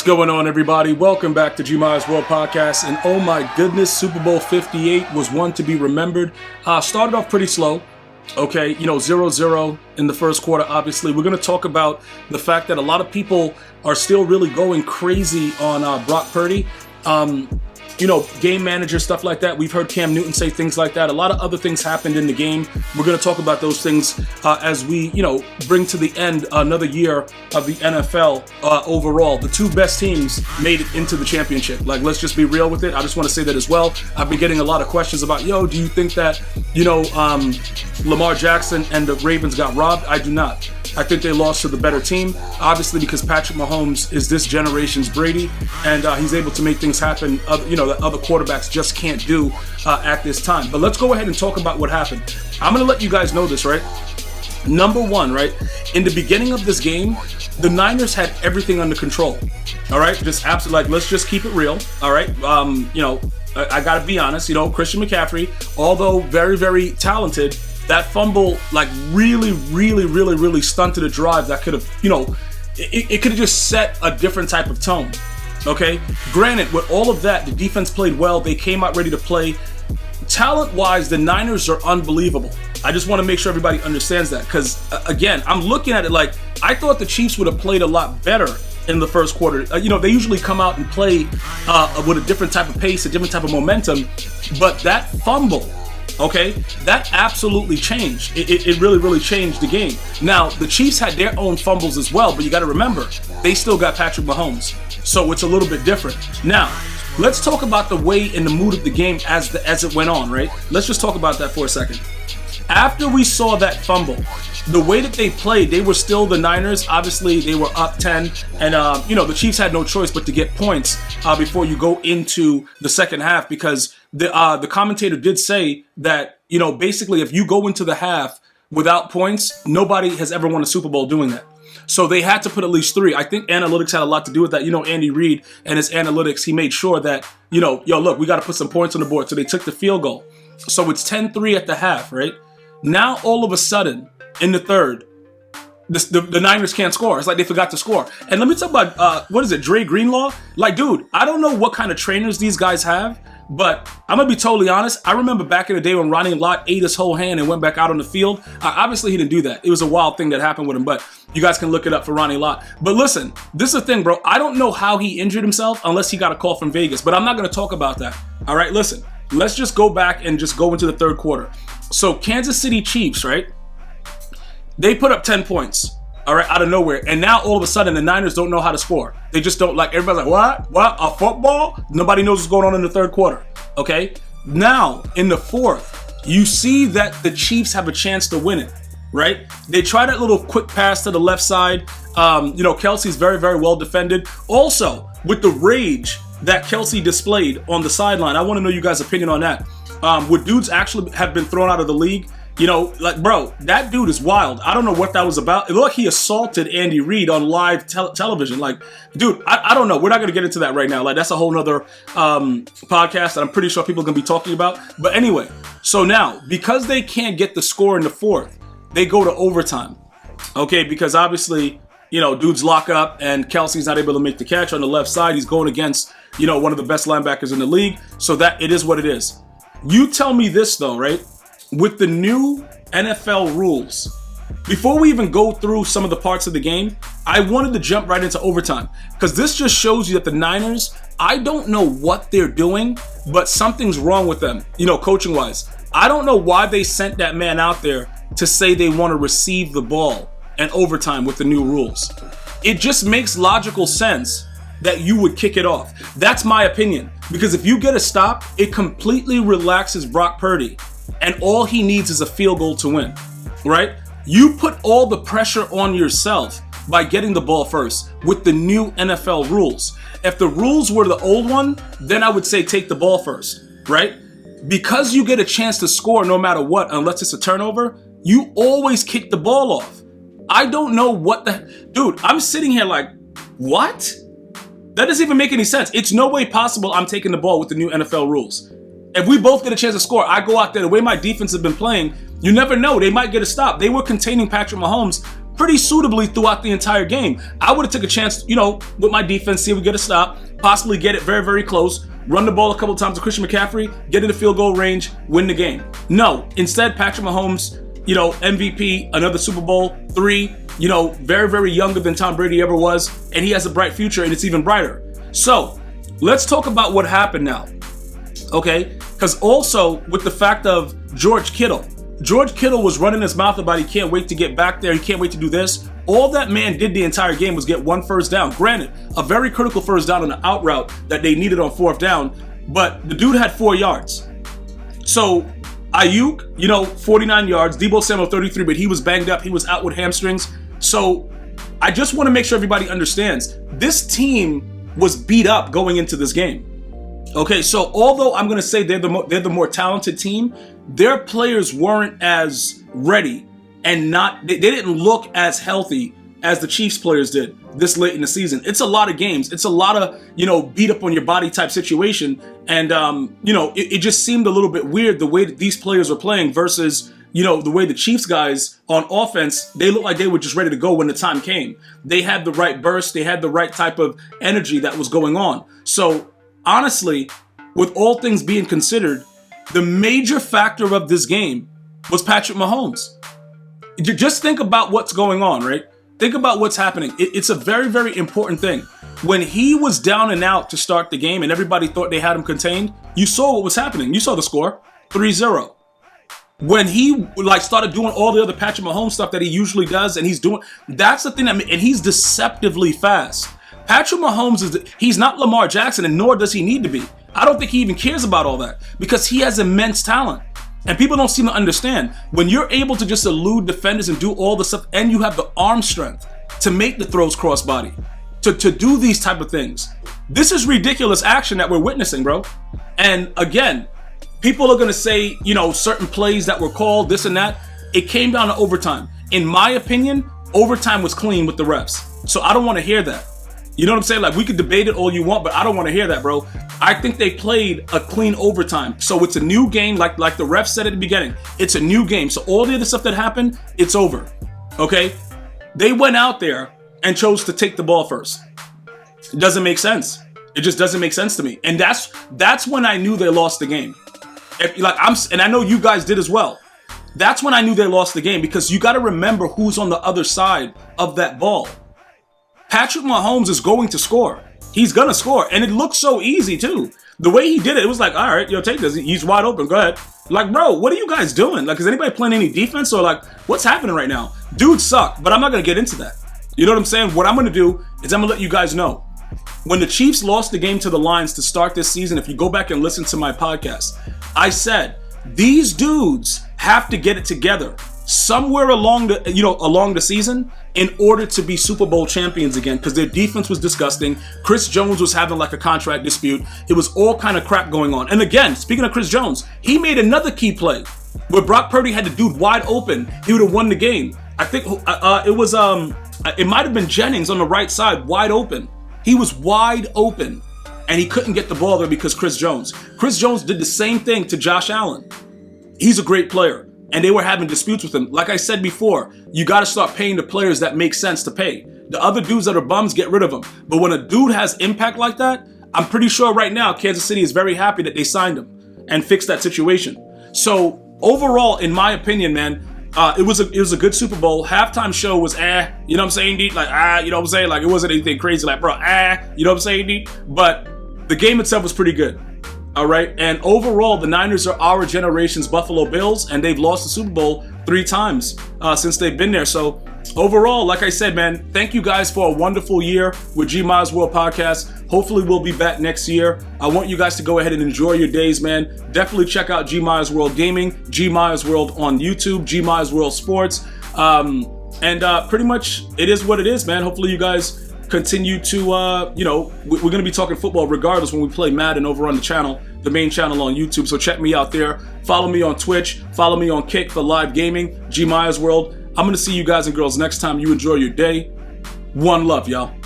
going on, everybody? Welcome back to G-Myers World Podcast. And oh my goodness, Super Bowl 58 was one to be remembered. Started off pretty slow. Okay, 0-0 in the first quarter, obviously. We're going to talk about the fact that a lot of people are still really going crazy on Brock Purdy. Game manager, stuff like that. We've heard Cam Newton say things like that. A lot of other things happened in the game. We're going to talk about those things as we, bring to the end another year of the NFL overall. The two best teams made it into the championship. Let's just be real with it. I just want to say that as well. I've been getting a lot of questions about, do you think that, Lamar Jackson and the Ravens got robbed? I do not. I think they lost to the better team, obviously because Patrick Mahomes is this generation's Brady, and he's able to make things happen, that other quarterbacks just can't do at this time. But let's go ahead and talk about what happened. I'm going to let you guys know this, right? Number one, right? In the beginning of this game, the Niners had everything under control. All right? Just absolutely, let's just keep it real. All right? I got to be honest, Christian McCaffrey, although very, very talented, that fumble, really stunted a drive that could have, it could have just set a different type of tone. Okay? Granted, with all of that, the defense played well. They came out ready to play. Talent-wise, the Niners are unbelievable. I just want to make sure everybody understands that because, again, I'm looking at it like I thought the Chiefs would have played a lot better in the first quarter. They usually come out and play with a different type of pace, a different type of momentum, but that fumble, okay, that absolutely changed. It really changed the game. Now, the Chiefs had their own fumbles as well, but you got to remember, they still got Patrick Mahomes. So it's a little bit different. Now, let's talk about the way and the mood of the game as it went on, right? Let's just talk about that for a second. After we saw that fumble, the way that they played, they were still the Niners. Obviously, they were up 10. And, the Chiefs had no choice but to get points before you go into the second half because the commentator did say that, basically if you go into the half without points, nobody has ever won a Super Bowl doing that. So they had to put at least 3. I think analytics had a lot to do with that. Andy Reid and his analytics, he made sure that, look, we got to put some points on the board. So they took the field goal. So it's 10-3 at the half, right? Now, all of a sudden, in the third, the Niners can't score. It's like they forgot to score. And let me talk about, Dre Greenlaw? Dude, I don't know what kind of trainers these guys have, but I'm going to be totally honest. I remember back in the day when Ronnie Lott ate his whole hand and went back out on the field. Obviously, he didn't do that. It was a wild thing that happened with him, but you guys can look it up for Ronnie Lott. But listen, this is the thing, bro. I don't know how he injured himself unless he got a call from Vegas, but I'm not going to talk about that. All right, listen. Let's just go back and just go into the third quarter. So Kansas City Chiefs, right? They put up 10 points, all right, out of nowhere. And now all of a sudden the Niners don't know how to score. They just don't, everybody's like, what? A football? Nobody knows what's going on in the third quarter, okay? Now, in the fourth, you see that the Chiefs have a chance to win it, right? They try that little quick pass to the left side. Kelsey's very, very well defended. Also, with the rage that Kelsey displayed on the sideline, I want to know you guys' opinion on that. Would dudes actually have been thrown out of the league? Bro, that dude is wild. I don't know what that was about. It looked like he assaulted Andy Reid on live television. Dude, I don't know. We're not going to get into that right now. That's a whole nother podcast that I'm pretty sure people are going to be talking about. But anyway, so now, because they can't get the score in the fourth, they go to overtime. Okay, because obviously, dudes lock up and Kelsey's not able to make the catch on the left side. He's going against, one of the best linebackers in the league. So that it is what it is. You tell me this, though, right? With the new NFL rules, before we even go through some of the parts of the game, I wanted to jump right into overtime because this just shows you that the Niners, I don't know what they're doing, but something's wrong with them, coaching-wise. I don't know why they sent that man out there to say they want to receive the ball in overtime with the new rules. It just makes logical sense that you would kick it off. That's my opinion. Because if you get a stop, it completely relaxes Brock Purdy. And all he needs is a field goal to win, right? You put all the pressure on yourself by getting the ball first with the new NFL rules. If the rules were the old one, then I would say take the ball first, right? Because you get a chance to score no matter what, unless it's a turnover, you always kick the ball off. I don't know what dude, I'm sitting here like, what? That doesn't even make any sense. It's no way possible I'm taking the ball with the new NFL rules. If we both get a chance to score, I go out there. The way my defense has been playing, you never know. They might get a stop. They were containing Patrick Mahomes pretty suitably throughout the entire game. I would have took a chance, with my defense, see if we get a stop, possibly get it very, very close, run the ball a couple of times to Christian McCaffrey, get in the field goal range, win the game. No, instead, Patrick Mahomes, MVP, another Super Bowl, 3, very, very younger than Tom Brady ever was, and he has a bright future, and it's even brighter. So, let's talk about what happened now, okay? Because also, with the fact of George Kittle was running his mouth about he can't wait to get back there, he can't wait to do this. All that man did the entire game was get 1 first down. Granted, a very critical first down on the out route that they needed on 4th down, but the dude had 4 yards. So, Ayuk, 49 yards, Deebo Samuel 33, but he was banged up, he was out with hamstrings. So, I just want to make sure everybody understands, this team was beat up going into this game. Okay, so although I'm going to say they're the more talented team, their players weren't as ready and they didn't look as healthy as the Chiefs players did this late in the season. It's a lot of games. It's a lot of, beat up on your body type situation. And, it just seemed a little bit weird the way that these players were playing versus, the way the Chiefs guys on offense, they looked like they were just ready to go when the time came. They had the right burst. They had the right type of energy that was going on. So, honestly, with all things being considered, the major factor of this game was Patrick Mahomes. Just think about what's going on, right? Think about what's happening. It's a very, very important thing. When he was down and out to start the game and everybody thought they had him contained, you saw what was happening. You saw the score, 3-0. When he started doing all the other Patrick Mahomes stuff that he usually does, and that's the thing and he's deceptively fast. Patrick Mahomes he's not Lamar Jackson, and nor does he need to be. I don't think he even cares about all that because he has immense talent. And people don't seem to understand. When you're able to just elude defenders and do all the stuff, and you have the arm strength to make the throws crossbody, to do these type of things, this is ridiculous action that we're witnessing, bro. And again, people are going to say, certain plays that were called, this and that. It came down to overtime. In my opinion, overtime was clean with the refs. So I don't want to hear that. You know what I'm saying? Like, we could debate it all you want, but I don't want to hear that, bro. I think they played a clean overtime. So it's a new game, like the ref said at the beginning. It's a new game. So all the other stuff that happened, it's over. Okay? They went out there and chose to take the ball first. It doesn't make sense. It just doesn't make sense to me. And that's when I knew they lost the game. And I know you guys did as well. That's when I knew they lost the game, because you got to remember who's on the other side of that ball. Patrick Mahomes is going to score. He's going to score. And it looks so easy, too. The way he did it, it was like, all right, take this. He's wide open. Go ahead. Like, bro, what are you guys doing? Like, is anybody playing any defense? Or, what's happening right now? Dudes suck, but I'm not going to get into that. You know what I'm saying? What I'm going to do is I'm going to let you guys know. When the Chiefs lost the game to the Lions to start this season, if you go back and listen to my podcast, I said, these dudes have to get it together somewhere along the season in order to be Super Bowl champions again, because their defense was disgusting. Chris Jones was having a contract dispute. It was all kind of crap going on. And again, speaking of Chris Jones, he made another key play where Brock Purdy had the dude wide open. He would have won the game. I think it might have been Jennings on the right side, wide open. He was wide open, and he couldn't get the ball there because Chris Jones did the same thing to Josh Allen. He's a great player. And they were having disputes with him. Like I said before, you got to start paying the players that make sense to pay. The other dudes that are bums, get rid of them. But when a dude has impact like that, I'm pretty sure right now Kansas City is very happy that they signed him and fixed that situation. So overall, in my opinion, man, it was a good Super Bowl. Halftime show was you know what I'm saying, D? You know what I'm saying? It wasn't anything crazy, you know what I'm saying, D? But the game itself was pretty good. All right. And overall, the Niners are our generation's Buffalo Bills, and they've lost the Super Bowl 3 times since they've been there. So overall, like I said, man, thank you guys for a wonderful year with G Miles World Podcast. Hopefully we'll be back next year. I want you guys to go ahead and enjoy your days, man. Definitely check out G Miles World Gaming, G Miles World on YouTube, G Miles World Sports. Pretty much it is what it is, man. Hopefully you guys continue to, we're going to be talking football regardless when we play Madden over on the channel, the main channel on YouTube. So check me out there. Follow me on Twitch. Follow me on Kick for live gaming, G Myers World. I'm going to see you guys and girls next time. You enjoy your day. One love, y'all.